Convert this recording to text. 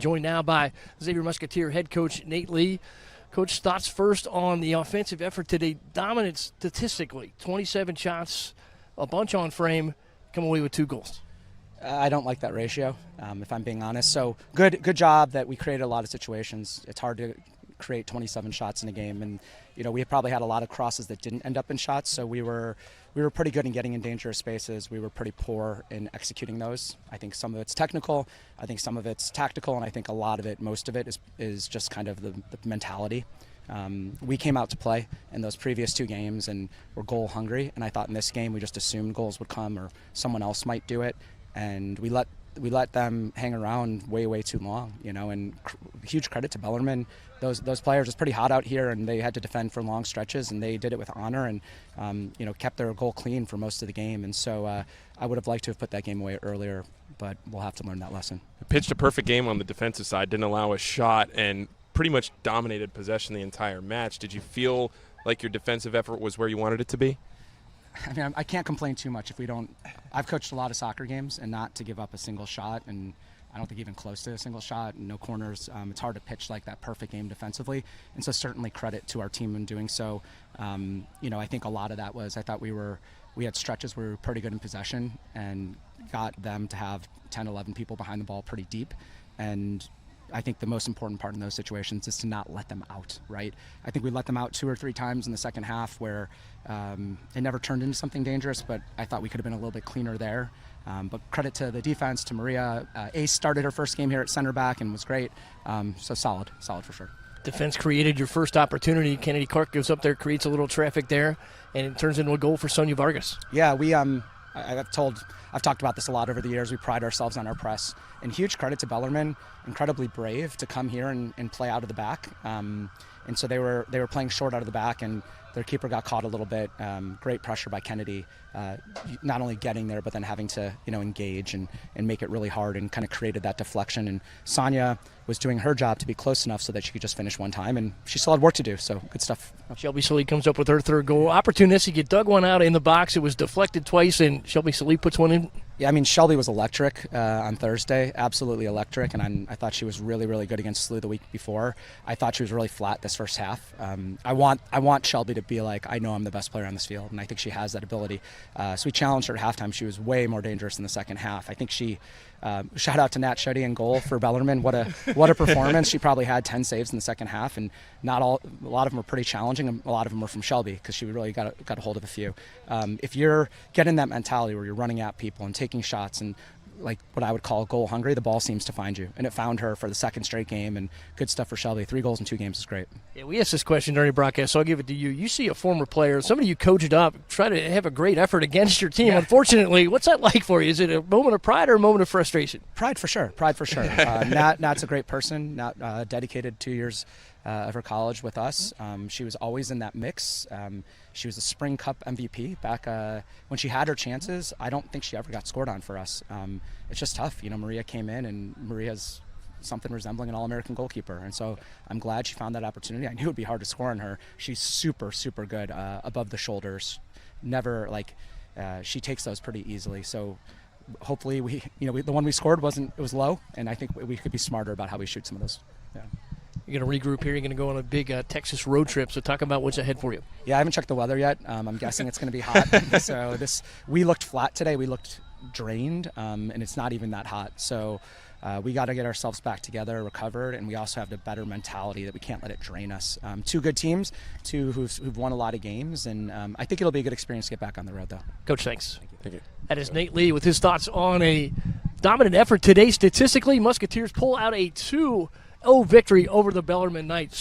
Joined now by Xavier Musketeer head coach Nate Lee. Coach, thoughts first on the offensive effort today. Dominant statistically, 27 shots, a bunch on frame, come away with 2 goals. I don't like that ratio, if I'm being honest. So good job that we created a lot of situations. It's hard to create 27 shots in a game, and we probably had a lot of crosses that didn't end up in shots. So we were pretty good in getting in dangerous spaces. We were pretty poor in executing those. I think some of it's technical, I think some of it's tactical, and I think a lot of it, most of it, is just kind of the mentality. We came out to play in those previous 2 games and were goal hungry, and I thought in this game we just assumed goals would come or someone else might do it, and we let them hang around way too long, and huge credit to Bellarmine. Those players, it's pretty hot out here, and they had to defend for long stretches, and they did it with honor and kept their goal clean for most of the game. And so I would have liked to have put that game away earlier, but we'll have to learn that lesson. Pitched a perfect game on the defensive side, didn't allow a shot, and pretty much dominated possession the entire match. Did you feel like your defensive effort was where you wanted it to be? I mean, I can't complain too much if we don't. I've coached a lot of soccer games, and not to give up a single shot, and I don't think even close to a single shot, and no corners. It's hard to pitch like that perfect game defensively, and so certainly credit to our team in doing so. I think a lot of that was I thought we had stretches where we were pretty good in possession and got them to have 10, 11 people behind the ball pretty deep, and I think the most important part in those situations is to not let them out, right? I think we let them out 2 or 3 times in the second half where it never turned into something dangerous, but I thought we could have been a little bit cleaner there. But credit to the defense, to Maria. Ace started her first game here at center back and was great. So solid for sure. Defense created your first opportunity. Kennedy Clark goes up there, creates a little traffic there, and it turns into a goal for Sonia Vargas. Yeah, I've talked about this a lot over the years. We pride ourselves on our press, and huge credit to Bellarmine, incredibly brave to come here and play out of the back. And so they were playing short out of the back, and their keeper got caught a little bit. Great pressure by Kennedy, not only getting there, but then having to engage and make it really hard, and kind of created that deflection. And Sonia was doing her job to be close enough so that she could just finish one time, and she still had work to do, so good stuff. Shelby Salih comes up with her 3rd goal. Opportunistic, you dug one out in the box. It was deflected twice, and Shelby Salih puts one in. Yeah, I mean, Shelby was electric on Thursday, absolutely electric, and I thought she was really good against SLU the week before. I thought she was really flat this first half. I want Shelby to be like, I know I'm the best player on this field, and I think she has that ability. So we challenged her at halftime. She was way more dangerous in the second half. I think she shout out to Nat Shetty in goal for Bellarmine. What a performance. She probably had 10 saves in the second half, and a lot of them were pretty challenging, and a lot of them were from Shelby because she really got a hold of a few. If you're getting that mentality where you're running at people and taking shots and like what I would call goal hungry, the ball seems to find you, and it found her for the 2nd straight game, and good stuff for Shelby. 3 goals in 2 games is great. Yeah, we asked this question during the broadcast, so I'll give it to you. You see a former player, somebody you coached up, try to have a great effort against your team. Yeah. Unfortunately, what's that like for you? Is it a moment of pride or a moment of frustration? Pride for sure. Nat's a great person. Nat dedicated 2 years of her college with us. She was always in that mix. She was a Spring Cup MVP back when she had her chances. I don't think she ever got scored on for us. It's just tough. Maria came in, and Maria's something resembling an All-American goalkeeper, and so I'm glad she found that opportunity. I knew it would be hard to score on her. She's super good above the shoulders. Never she takes those pretty easily. So hopefully the one we scored it was low, and I think we could be smarter about how we shoot some of those. Yeah. You're going to regroup here. You're going to go on a big Texas road trip. So talk about what's ahead for you. Yeah, I haven't checked the weather yet. I'm guessing it's going to be hot. So we looked flat today. We looked drained, and it's not even that hot. So we got to get ourselves back together, recovered, and we also have the better mentality that we can't let it drain us. 2 good teams, 2 who've won a lot of games, and I think it'll be a good experience to get back on the road, though. Coach, thanks. Thank you. That is Nate Lee with his thoughts on a dominant effort today. Statistically, Musketeers pull out a 2-0 victory over the Bellarmine Knights.